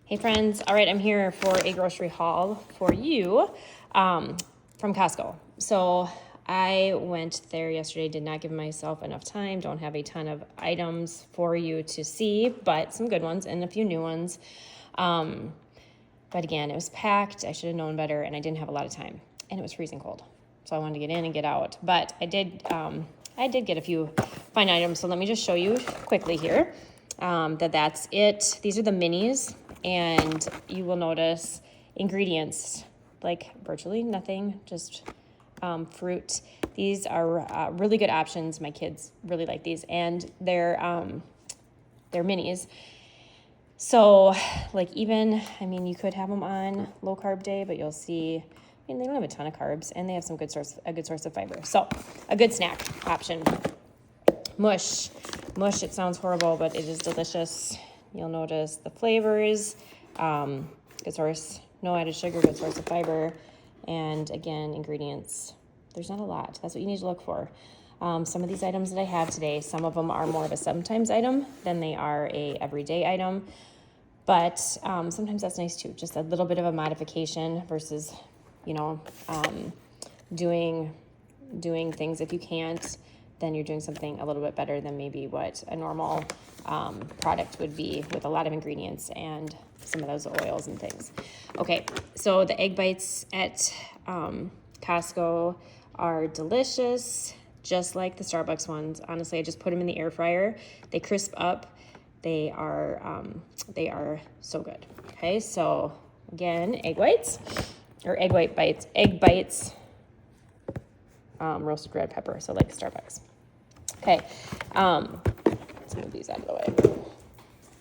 Hey friends, all right, I'm here for a grocery haul for you from Costco. So I went there yesterday, did not give myself enough time, don't have a ton of items for you to see, but some good ones and a few new ones. But again, it was packed, I should have known better, and I didn't have a lot of time, and it was freezing cold. So I wanted to get in and get out, but I did get a few fine items, so let me just show you quickly here that's it. These are the minis. And you will notice ingredients, like virtually nothing, just fruit. These are really good options. My kids really like these, and they're minis. So, like even, you could have them on low carb day, but you'll see, they don't have a ton of carbs, and they have a good source of fiber. So, a good snack option. Mush, it sounds horrible, but it is delicious. You'll notice the flavors, good source, no added sugar, good source of fiber, and again, ingredients. There's not a lot. That's what you need to look for. Some of these items that I have today, some of them are more of a sometimes item than they are a everyday item, but sometimes that's nice too. Just a little bit of a modification versus, doing things. If you can't, then you're doing something a little bit better than maybe what a normal product would be, with a lot of ingredients and some of those oils and things. Okay, so the egg bites at Costco are delicious, just like the Starbucks ones. Honestly, I just put them in the air fryer. They crisp up. They are so good. Okay, so again, egg bites, roasted red pepper, so like Starbucks. Okay, let's move these out of the way.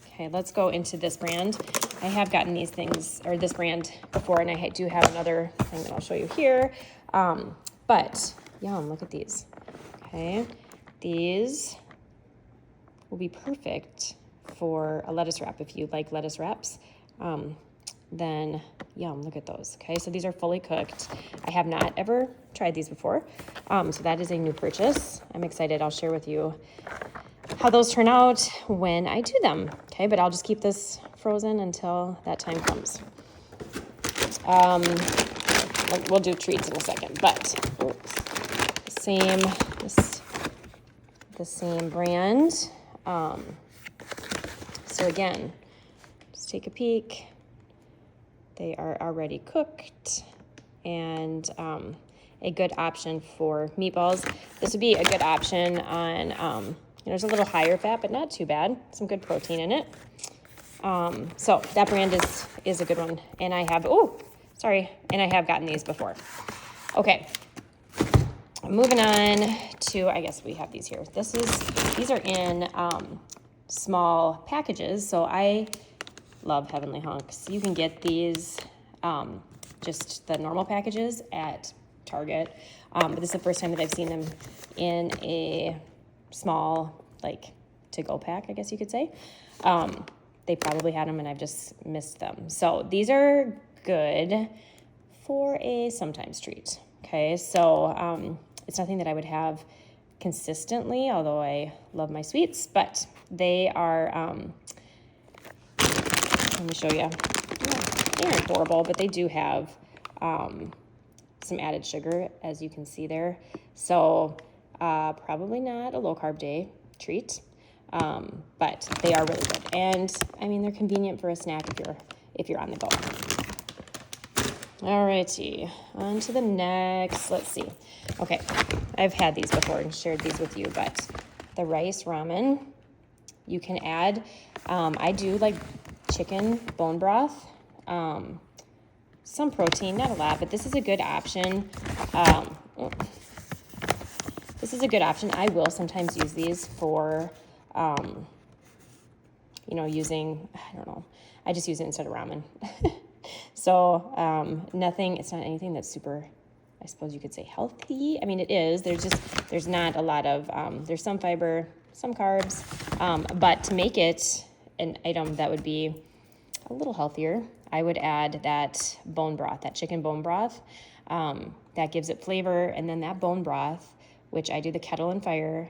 Okay, let's go into this brand. I have gotten these things, or this brand before, and I do have another thing that I'll show you here. But, yum, look at these. Okay, these will be perfect for a lettuce wrap. If you like lettuce wraps, then yum, look at those. Okay, so these are fully cooked. I have not ever tried these before, so that is a new purchase. I'm excited. I'll share with you how those turn out when I do them. Okay, but I'll just keep this frozen until that time comes. We'll do treats in a second, but the same brand. So again, just take a peek. They are already cooked, and a good option for meatballs. This would be a good option on, there's a little higher fat, but not too bad. Some good protein in it. So that brand is a good one. And I have gotten these before. Okay, moving on to, I guess we have these here. These are in small packages, so I love Heavenly Hunks. You can get these, just the normal packages at Target. But this is the first time that I've seen them in a small, like, to-go pack, I guess you could say. They probably had them and I've just missed them. So these are good for a sometimes treat. Okay, so it's nothing that I would have consistently, although I love my sweets, but they are, let me show you. They aren't horrible, but they do have some added sugar, as you can see there. So probably not a low-carb day treat, but they are really good. And, they're convenient for a snack if you're on the go. Alrighty, on to the next. Let's see. Okay, I've had these before and shared these with you, but the rice ramen, you can add, I do like chicken bone broth, some protein, not a lot, but this is a good option. I will sometimes use these for, using, I don't know, I just use it instead of ramen. So it's not anything that's super, I suppose you could say, healthy. It is. There's not a lot of, there's some fiber, some carbs, but to make it an item that would be a little healthier, I would add that bone broth, that chicken bone broth. That gives it flavor, and then that bone broth, which I do the kettle and fire,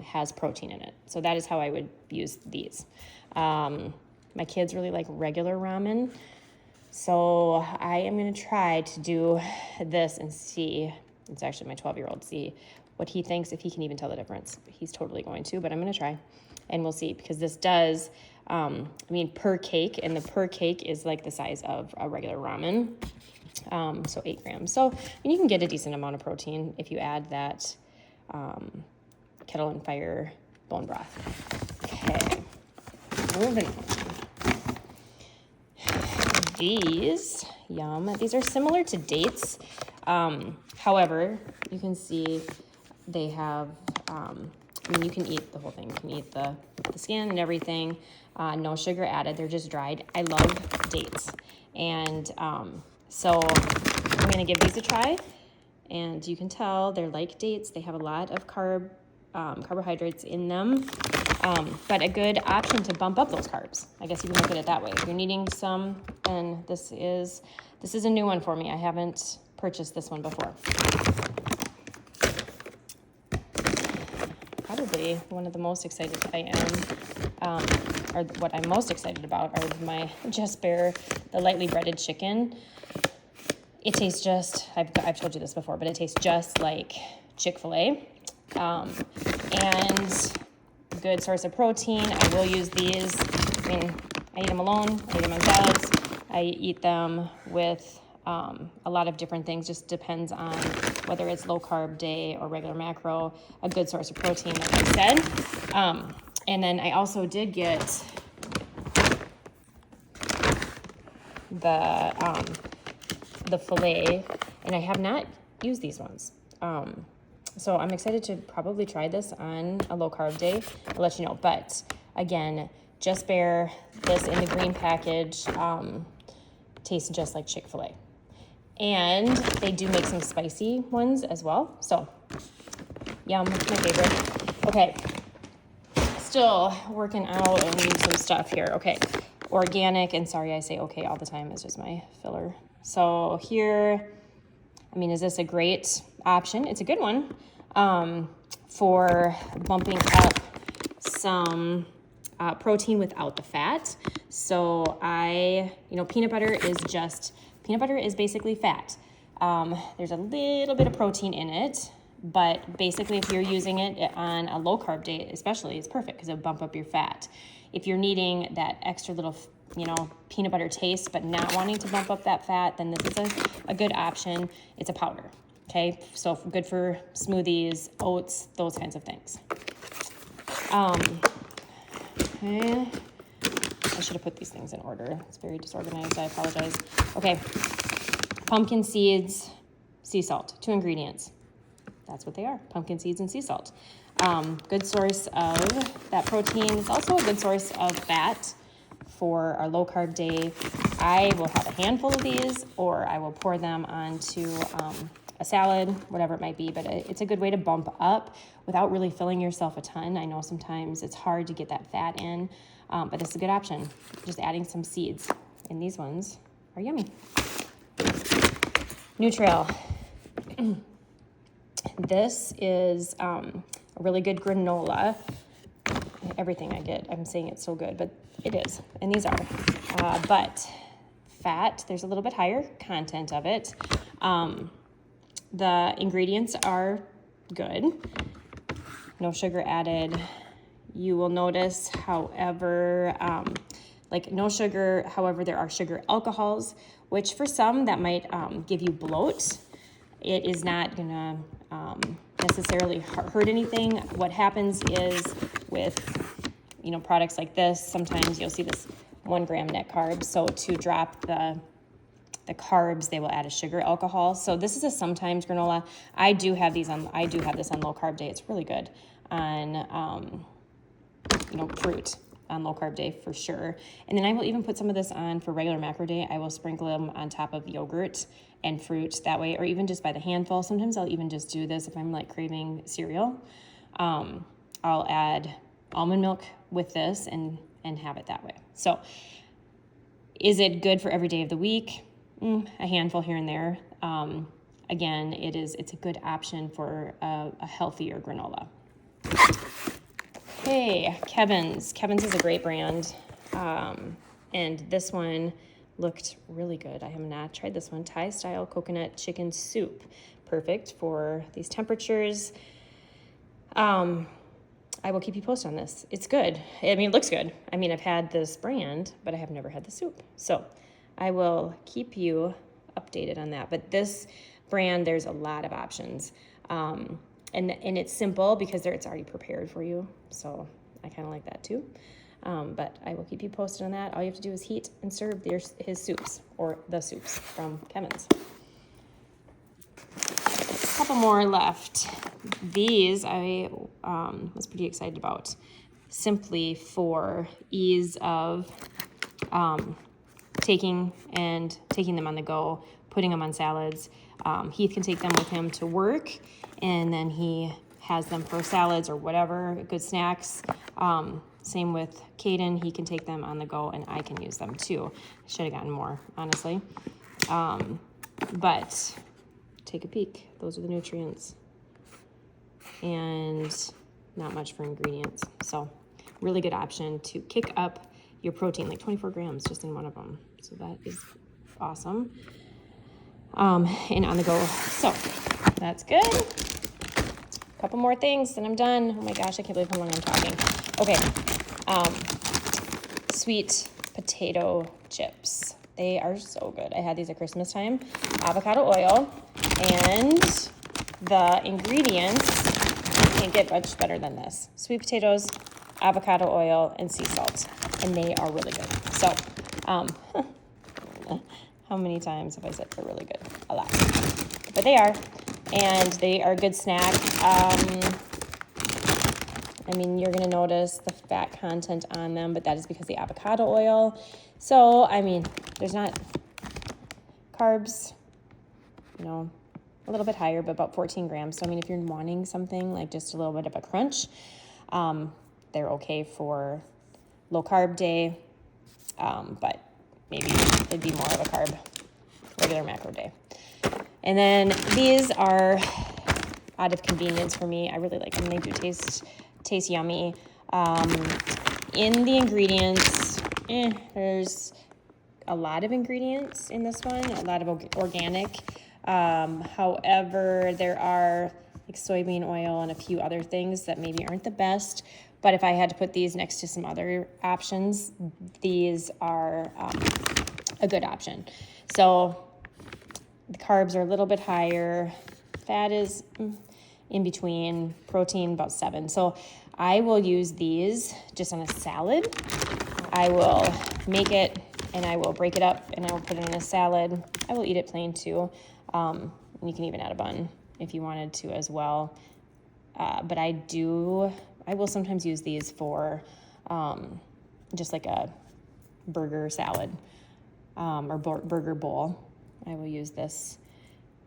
has protein in it. So that is how I would use these. My kids really like regular ramen. So I am going to try to do this and see, it's actually my 12-year-old, see what he thinks, if he can even tell the difference. He's totally going to, but I'm going to try and we'll see, because this does, per cake, and the per cake is like the size of a regular ramen. So 8 grams. So you can get a decent amount of protein if you add that kettle and fire bone broth. Okay, moving on. These, yum, these are similar to dates. However, you can see they have, you can eat the whole thing. You can eat the skin and everything. No sugar added. They're just dried. I love dates. And so I'm going to give these a try. And you can tell they're like dates. They have a lot of carbohydrates in them. But a good option to bump up those carbs. I guess you can look at it that way. If you're needing some, then this is a new one for me. I haven't purchased this one before. Probably one of the most excited I am, or what I'm most excited about, are my Just Bare, the lightly breaded chicken. It tastes just, I've told you this before, but it tastes just like Chick-fil-A. And good source of protein. I will use these. I eat them alone. I eat them on salads. I eat them with a lot of different things. Just depends on whether it's low carb day or regular macro. A good source of protein, like I said. And then I also did get the filet, and I have not used these ones. So I'm excited to probably try this on a low carb day. I'll let you know. But again, Just Bare, this in the green package, tastes just like Chick-fil-A. And they do make some spicy ones as well. So, yum, it's my favorite. Okay, still working out and need some stuff here. Okay, organic, and sorry I say okay all the time, it's just my filler. So here, is this a great option? It's a good one for bumping up some protein without the fat. So peanut butter is basically fat. There's a little bit of protein in it, but basically if you're using it on a low carb day, especially, it's perfect because it'll bump up your fat. If you're needing that extra little, peanut butter taste, but not wanting to bump up that fat, then this is a good option. It's a powder. Okay, so good for smoothies, oats, those kinds of things. Okay. I should have put these things in order. It's very disorganized. I apologize. Okay. Pumpkin seeds, sea salt. 2 ingredients. That's what they are. Pumpkin seeds and sea salt. Good source of that protein. It's also a good source of fat for our low carb day. I will have a handful of these, or I will pour them onto a salad, whatever it might be, but it's a good way to bump up without really filling yourself a ton. I know sometimes it's hard to get that fat in, but this is a good option. Just adding some seeds, and these ones are yummy. Nutrail. This is a really good granola. Everything I get, I'm saying it's so good, but it is, and these are. But fat, there's a little bit higher content of it. The ingredients are good. No sugar added. You will notice, however, no sugar, however, there are sugar alcohols, which for some that might give you bloat. It is not gonna necessarily hurt anything. What happens is with, products like this, sometimes you'll see this 1 gram net carbs. So to drop the carbs, they will add a sugar alcohol. So this is a sometimes granola. I do have this on low carb day. It's really good on fruit on low carb day for sure. And then I will even put some of this on for regular macro day. I will sprinkle them on top of yogurt and fruit that way, or even just by the handful. Sometimes I'll even just do this if I'm craving cereal. I'll add almond milk with this and have it that way. So is it good for every day of the week? A handful here and there. Again, it's a good option for a healthier granola. Hey, Kevin's. Kevin's is a great brand. And this one looked really good. I have not tried this one. Thai style coconut chicken soup. Perfect for these temperatures. I will keep you posted on this. It's good. I mean, it looks good. I mean, I've had this brand, but I have never had the soup. So I will keep you updated on that. But this brand, there's a lot of options. And it's simple because it's already prepared for you. So I kind of like that too. But I will keep you posted on that. All you have to do is heat and serve his soups, or the soups from Kevin's. A couple more left. These I was pretty excited about, simply for ease of taking them on the go, putting them on salads. Heath can take them with him to work, and then he has them for salads or whatever, good snacks. Same with Caden. He can take them on the go, and I can use them too. I should have gotten more, honestly. But take a peek. Those are the nutrients. And not much for ingredients. So really good option to kick up your protein, like 24 grams just in one of them. So that is awesome. And on the go. So that's good. A couple more things and I'm done. Oh my gosh, I can't believe how long I'm talking. Okay. Sweet potato chips. They are so good. I had these at Christmas time. Avocado oil, and the ingredients, can't get much better than this. Sweet potatoes, avocado oil, and sea salt. And they are really good. So, how many times have I said they're really good? A lot. But they are. And they are a good snack. I mean, you're going to notice the fat content on them, but that is because of the avocado oil. So, I mean, there's not carbs, a little bit higher, but about 14 grams. So, I mean, if you're wanting something like just a little bit of a crunch, they're okay for low carb day, but maybe it'd be more of a regular macro day. And then these are out of convenience for me. I really like them. They do taste yummy. In the ingredients, there's a lot of ingredients in this one, a lot of organic. However, there are like soybean oil and a few other things that maybe aren't the best. But if I had to put these next to some other options, these are a good option. So the carbs are a little bit higher. Fat is in between. Protein about 7. So I will use these just on a salad. I will make it and I will break it up and I will put it in a salad. I will eat it plain too. You can even add a bun if you wanted to as well. But I will sometimes use these for just like a burger salad or burger bowl. I will use this.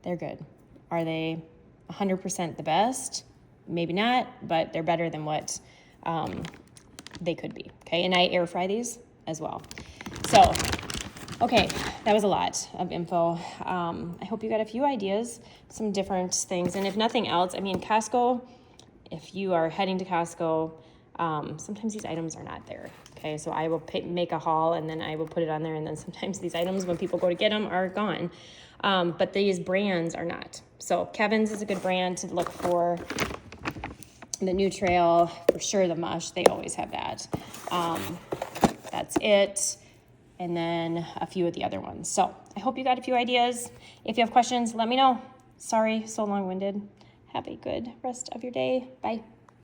They're good. Are they 100% the best? Maybe not, but they're better than what they could be. Okay, and I air fry these as well. So, okay, that was a lot of info. I hope you got a few ideas, some different things. And if nothing else, I mean, Costco, if you are heading to Costco, sometimes these items are not there. Okay, so I will make a haul and then I will put it on there. And then sometimes these items, when people go to get them, are gone. But these brands are not. So Kevin's is a good brand to look for. The New Trail, for sure, the mush, they always have that. That's it. And then a few of the other ones. So I hope you got a few ideas. If you have questions, let me know. Sorry, so long-winded. Have a good rest of your day. Bye.